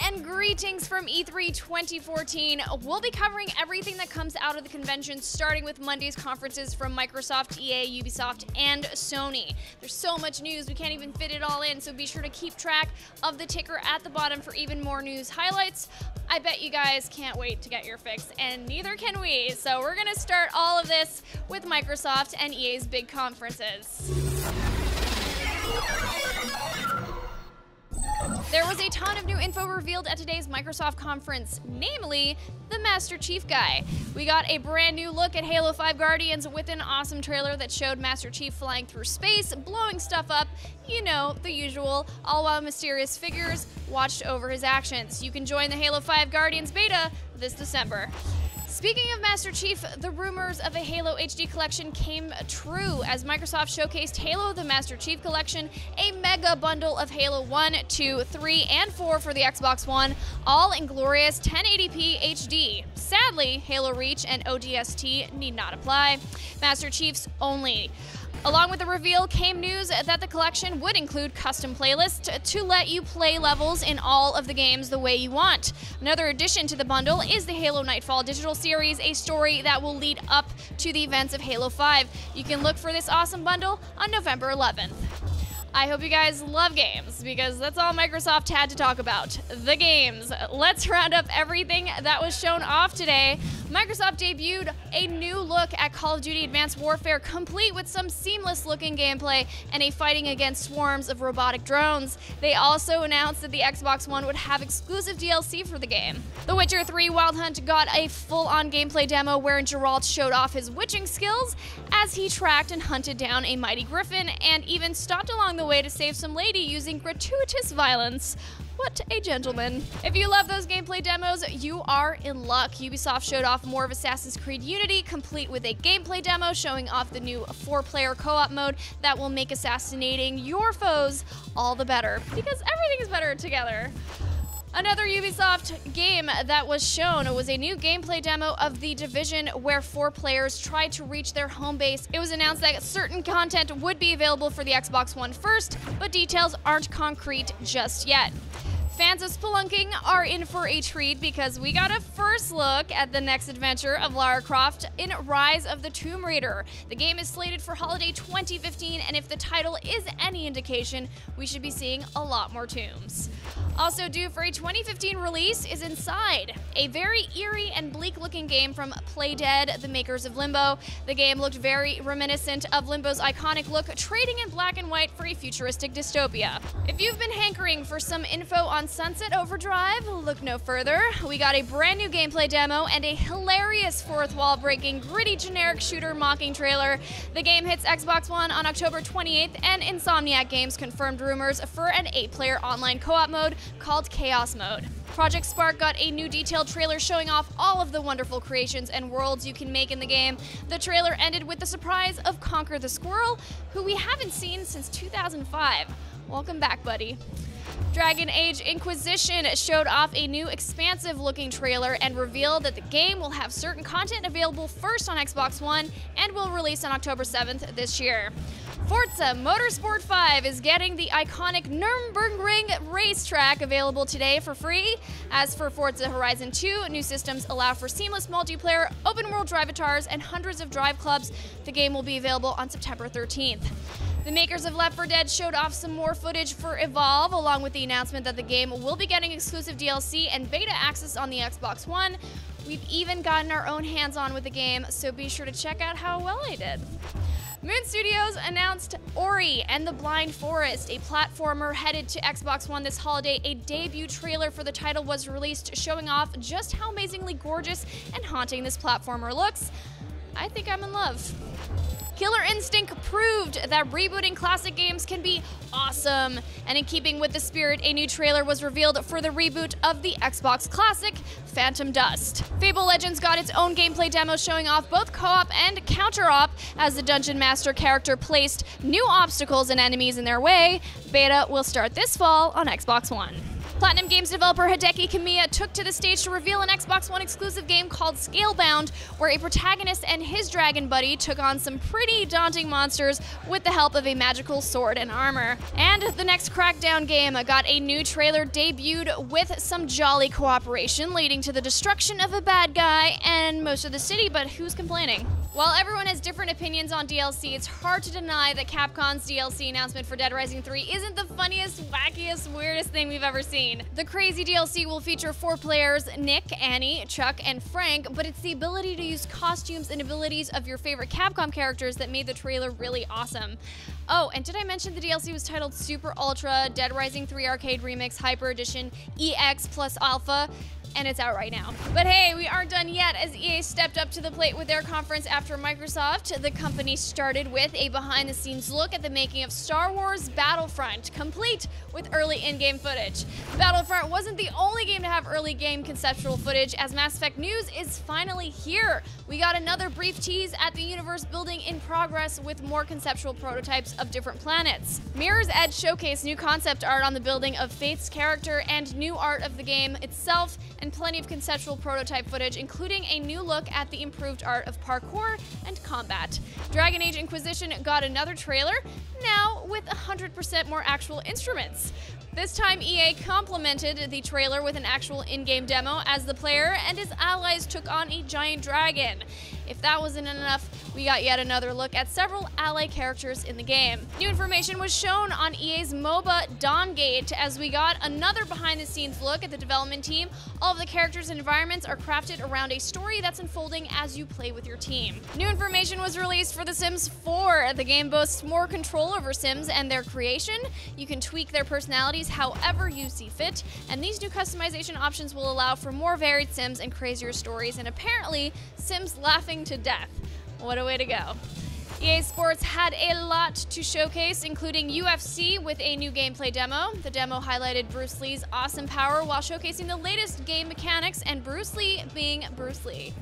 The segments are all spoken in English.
and greetings from E3 2014. We'll be covering everything that comes out of the convention, starting with Monday's conferences from Microsoft, EA, Ubisoft, and Sony. There's so much news, we can't even fit it all in, so be sure to keep track of the ticker at the bottom for even more news highlights. I bet you guys can't wait to get your fix, and neither can we. So we're gonna start all of this with Microsoft and EA's big conferences. There was a ton of new info revealed at today's Microsoft conference, namely the Master Chief guy. We got a brand new look at Halo 5 Guardians with an awesome trailer that showed Master Chief flying through space, blowing stuff up, you know, the usual, all while mysterious figures watched over his actions. You can join the Halo 5 Guardians beta this December. Speaking of Master Chief, the rumors of a Halo HD collection came true as Microsoft showcased Halo the Master Chief Collection, a mega bundle of Halo 1, 2, 3, and 4 for the Xbox One, all in glorious 1080p HD. Sadly, Halo Reach and ODST need not apply. Master Chief's only. Along with the reveal came news that the collection would include custom playlists to let you play levels in all of the games the way you want. Another addition to the bundle is the Halo Nightfall digital series, a story that will lead up to the events of Halo 5. You can look for this awesome bundle on November 11th. I hope you guys love games, because that's all Microsoft had to talk about. The games. Let's round up everything that was shown off today. Microsoft debuted a new look at Call of Duty Advanced Warfare, complete with some seamless-looking gameplay and a fighting against swarms of robotic drones. They also announced that the Xbox One would have exclusive DLC for the game. The Witcher 3 Wild Hunt got a full-on gameplay demo wherein Geralt showed off his witching skills as he tracked and hunted down a mighty griffin and even stopped along the way to save some lady using gratuitous violence. What a gentleman. If you love those gameplay demos, you are in luck. Ubisoft showed off more of Assassin's Creed Unity, complete with a gameplay demo showing off the new 4-player co-op mode that will make assassinating your foes all the better, because everything is better together. Another Ubisoft game that was shown was a new gameplay demo of The Division, where 4 players tried to reach their home base. It was announced that certain content would be available for the Xbox One first, but details aren't concrete just yet. Fans of spelunking are in for a treat because we got a first look at the next adventure of Lara Croft in Rise of the Tomb Raider. The game is slated for holiday 2015, and if the title is any indication, we should be seeing a lot more tombs. Also due for a 2015 release is Inside, a very eerie and bleak-looking game from Playdead, the makers of Limbo. The game looked very reminiscent of Limbo's iconic look, trading in black and white for a futuristic dystopia. If you've been hankering for some info on Sunset Overdrive, look no further. We got a brand new gameplay demo and a hilarious fourth wall breaking, gritty generic shooter mocking trailer. The game hits Xbox One on October 28th, and Insomniac Games confirmed rumors for an 8-player online co-op mode called Chaos Mode. Project Spark got a new detailed trailer showing off all of the wonderful creations and worlds you can make in the game. The trailer ended with the surprise of Conquer the Squirrel, who we haven't seen since 2005. Welcome back, buddy. Dragon Age Inquisition showed off a new expansive-looking trailer and revealed that the game will have certain content available first on Xbox One and will release on October 7th this year. Forza Motorsport 5 is getting the iconic Nürburgring racetrack available today for free. As for Forza Horizon 2, new systems allow for seamless multiplayer, open-world drive-avatars, and hundreds of drive clubs. The game will be available on September 13th. The makers of Left 4 Dead showed off some more footage for Evolve, along with the announcement that the game will be getting exclusive DLC and beta access on the Xbox One. We've even gotten our own hands-on with the game, so be sure to check out how well I did. Moon Studios announced Ori and the Blind Forest, a platformer headed to Xbox One this holiday. A debut trailer for the title was released, showing off just how amazingly gorgeous and haunting this platformer looks. I think I'm in love. Killer Instinct proved that rebooting classic games can be awesome, and in keeping with the spirit, a new trailer was revealed for the reboot of the Xbox classic, Phantom Dust. Fable Legends got its own gameplay demo showing off both co-op and counter-op as the Dungeon Master character placed new obstacles and enemies in their way. Beta will start this fall on Xbox One. Platinum Games developer Hideki Kamiya took to the stage to reveal an Xbox One exclusive game called Scalebound, where a protagonist and his dragon buddy took on some pretty daunting monsters with the help of a magical sword and armor. And the next Crackdown game got a new trailer debuted with some jolly cooperation, leading to the destruction of a bad guy and most of the city, but who's complaining? While everyone has different opinions on DLC, it's hard to deny that Capcom's DLC announcement for Dead Rising 3 isn't the funniest, wackiest, weirdest thing we've ever seen. The crazy DLC will feature 4 players, Nick, Annie, Chuck, and Frank, but it's the ability to use costumes and abilities of your favorite Capcom characters that made the trailer really awesome. Oh, and did I mention the DLC was titled Super Ultra Dead Rising 3 Arcade Remix Hyper Edition EX plus Alpha? And it's out right now. But hey, we aren't done yet, as EA stepped up to the plate with their conference after Microsoft. The company started with a behind-the-scenes look at the making of Star Wars Battlefront, complete with early in-game footage. Battlefront wasn't the only game to have early game conceptual footage, as Mass Effect news is finally here. We got another brief tease at the universe building in progress with more conceptual prototypes of different planets. Mirror's Edge showcased new concept art on the building of Faith's character and new art of the game itself, and plenty of conceptual prototype footage, including a new look at the improved art of parkour and combat. Dragon Age Inquisition got another trailer, now with 100% more actual instruments. This time, EA complemented the trailer with an actual in-game demo as the player and his allies took on a giant dragon. If that wasn't enough, we got yet another look at several ally characters in the game. New information was shown on EA's MOBA Dawngate as we got another behind-the-scenes look at the development team. All of the characters and environments are crafted around a story that's unfolding as you play with your team. New information was released for The Sims 4. The game boasts more control over Sims and their creation. You can tweak their personalities however you see fit, and these new customization options will allow for more varied Sims and crazier stories, and apparently Sims laughing to death. What a way to go. EA Sports had a lot to showcase, including UFC with a new gameplay demo. The demo highlighted Bruce Lee's awesome power while showcasing the latest game mechanics and Bruce Lee being Bruce Lee.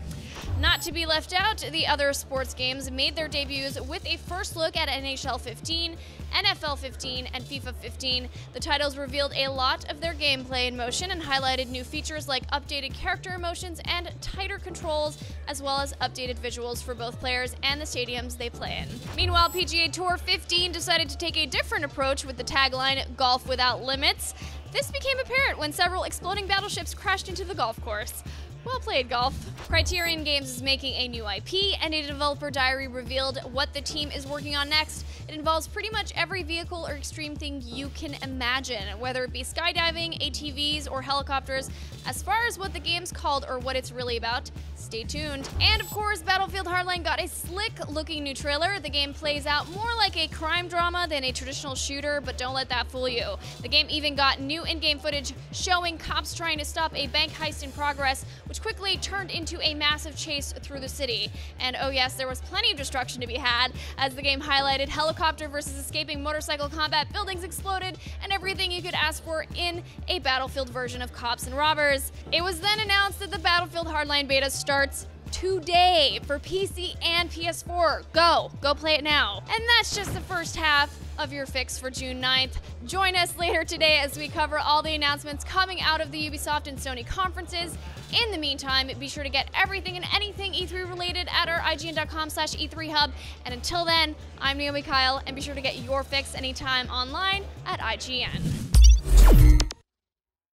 Not to be left out, the other sports games made their debuts with a first look at NHL 15, NFL 15, and FIFA 15. The titles revealed a lot of their gameplay in motion and highlighted new features like updated character emotions and tighter controls, as well as updated visuals for both players and the stadiums they play in. Meanwhile, PGA Tour 15 decided to take a different approach with the tagline, "Golf Without Limits." This became apparent when several exploding battleships crashed into the golf course. Well played, Golf. Criterion Games is making a new IP, and a developer diary revealed what the team is working on next. It involves pretty much every vehicle or extreme thing you can imagine, whether it be skydiving, ATVs, or helicopters. As far as what the game's called or what it's really about, stay tuned. And of course, Battlefield Hardline got a slick-looking new trailer. The game plays out more like a crime drama than a traditional shooter, but don't let that fool you. The game even got new in-game footage showing cops trying to stop a bank heist in progress, which quickly turned into a massive chase through the city. And oh yes, there was plenty of destruction to be had, as the game highlighted helicopter versus escaping motorcycle combat, buildings exploded, and everything you could ask for in a Battlefield version of cops and robbers. It was then announced that the Battlefield Hardline beta starts today for PC and PS4. Go play it now. And that's just the first half of your fix for June 9th. Join us later today as we cover all the announcements coming out of the Ubisoft and Sony conferences. In the meantime, be sure to get everything and anything E3 related at our IGN.com/E3Hub. And until then, I'm Naomi Kyle, and be sure to get your fix anytime online at IGN.